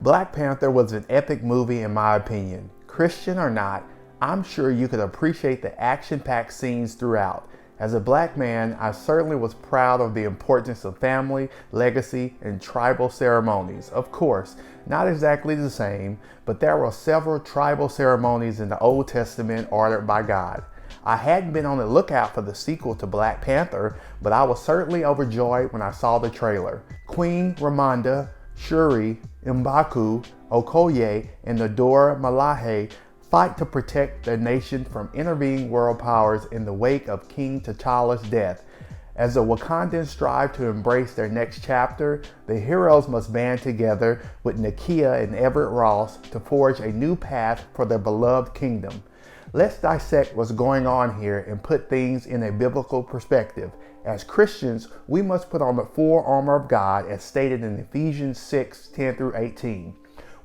Black Panther was an epic movie in my opinion. Christian or not, I'm sure you could appreciate the action-packed scenes throughout. As a black man, I certainly was proud of the importance of family, legacy, and tribal ceremonies. Of course, not exactly the same, but there were several tribal ceremonies in the Old Testament ordered by God. I hadn't been on the lookout for the sequel to Black Panther, but I was certainly overjoyed when I saw the trailer. Queen Ramonda, Shuri, M'Baku, Okoye, and the Dora Milaje fight to protect their nation from intervening world powers in the wake of King T'Challa's death. As the Wakandans strive to embrace their next chapter, the heroes must band together with Nakia and Everett Ross to forge a new path for their beloved kingdom. Let's dissect what's going on here and put things in a biblical perspective. As Christians, we must put on the full armor of God as stated in Ephesians 6:10-18.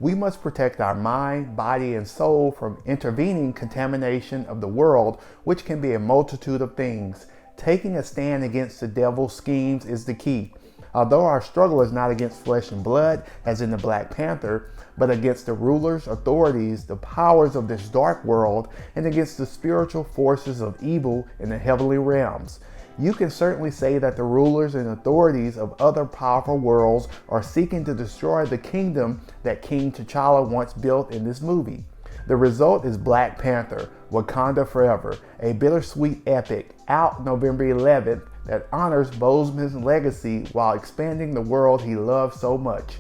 We must protect our mind, body, and soul from intervening contamination of the world, which can be a multitude of things. Taking a stand against the devil's schemes is the key. Although our struggle is not against flesh and blood, as in the Black Panther, but against the rulers, authorities, the powers of this dark world, and against the spiritual forces of evil in the heavenly realms. You can certainly say that the rulers and authorities of other powerful worlds are seeking to destroy the kingdom that King T'Challa once built in this movie. The result is Black Panther, Wakanda Forever, a bittersweet epic out November 11th that honors Boseman's legacy while expanding the world he loved so much.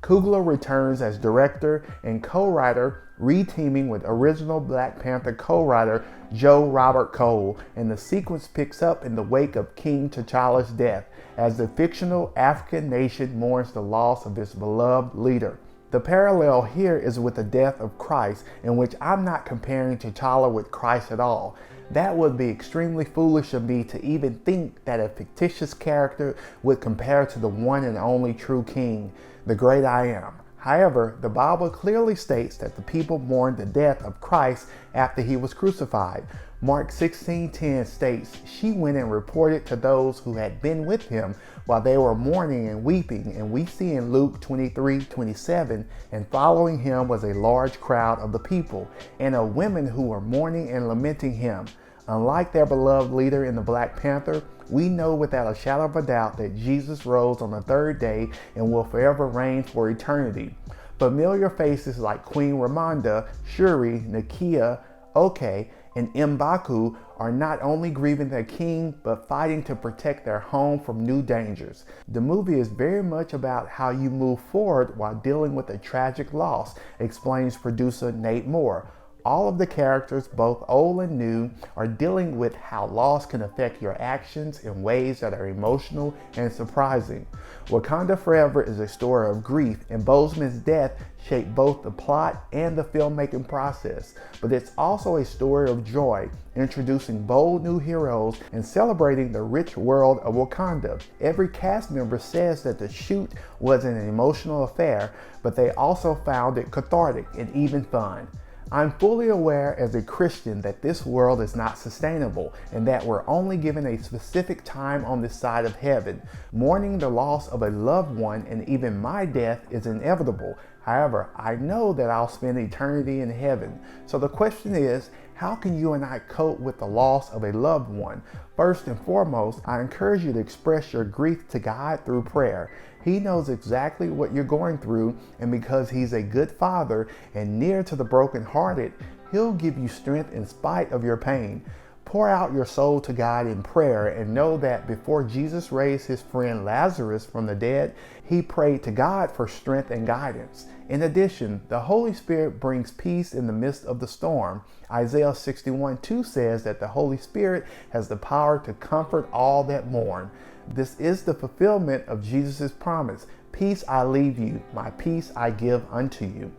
Coogler returns as director and co-writer, re-teaming with original Black Panther co-writer Joe Robert Cole, and the sequence picks up in the wake of King T'Challa's death as the fictional African nation mourns the loss of its beloved leader. The parallel here is with the death of Christ, in which I'm not comparing T'Challa with Christ at all. That would be extremely foolish of me to even think that a fictitious character would compare to the one and only true king, the great I Am. However, the Bible clearly states that the people mourned the death of Christ after he was crucified. Mark 16:10 states, "She went and reported to those who had been with him while they were mourning and weeping." And we see in Luke 23:27, "And following him was a large crowd of the people, and of women who were mourning and lamenting him." Unlike their beloved leader in the Black Panther, we know without a shadow of a doubt that Jesus rose on the third day and will forever reign for eternity. Familiar faces like Queen Ramonda, Shuri, Nakia, Okoye, and M'Baku are not only grieving their king, but fighting to protect their home from new dangers. The movie is very much about how you move forward while dealing with a tragic loss, explains producer Nate Moore. All of the characters, both old and new, are dealing with how loss can affect your actions in ways that are emotional and surprising. Wakanda Forever is a story of grief, and Boseman's death shaped both the plot and the filmmaking process. But it's also a story of joy, introducing bold new heroes and celebrating the rich world of Wakanda. Every cast member says that the shoot was an emotional affair, but they also found it cathartic and even fun. I'm fully aware as a Christian that this world is not sustainable and that we're only given a specific time on this side of heaven. Mourning the loss of a loved one and even my death is inevitable. However, I know that I'll spend eternity in heaven. So the question is, how can you and I cope with the loss of a loved one? First and foremost, I encourage you to express your grief to God through prayer. He knows exactly what you're going through, and because He's a good Father and near to the brokenhearted, He'll give you strength in spite of your pain. Pour out your soul to God in prayer and know that before Jesus raised his friend Lazarus from the dead, he prayed to God for strength and guidance. In addition, the Holy Spirit brings peace in the midst of the storm. Isaiah 61:2 says that the Holy Spirit has the power to comfort all that mourn. This is the fulfillment of Jesus' promise. Peace I leave you, my peace I give unto you.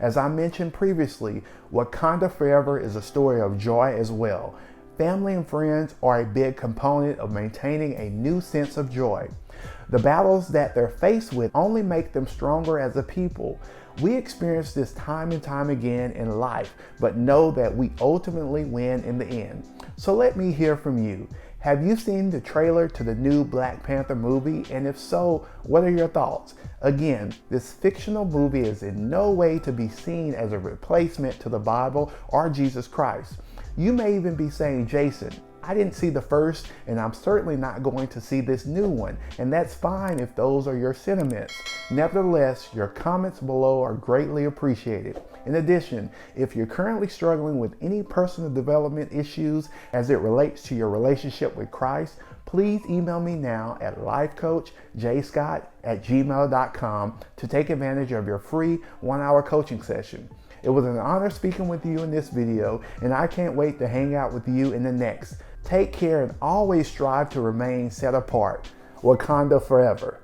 As I mentioned previously, Wakanda Forever is a story of joy as well. Family and friends are a big component of maintaining a new sense of joy. The battles that they're faced with only make them stronger as a people. We experience this time and time again in life, but know that we ultimately win in the end. So let me hear from you. Have you seen the trailer to the new Black Panther movie? And if so, what are your thoughts? Again, this fictional movie is in no way to be seen as a replacement to the Bible or Jesus Christ. You may even be saying, Jason, I didn't see the first, and I'm certainly not going to see this new one, and that's fine if those are your sentiments. Nevertheless, your comments below are greatly appreciated. In addition, if you're currently struggling with any personal development issues as it relates to your relationship with Christ, please email me now at lifecoachjscott@gmail.com to take advantage of your free 1-hour coaching session. It was an honor speaking with you in this video, and I can't wait to hang out with you in the next. Take care and always strive to remain set apart. Wakanda forever.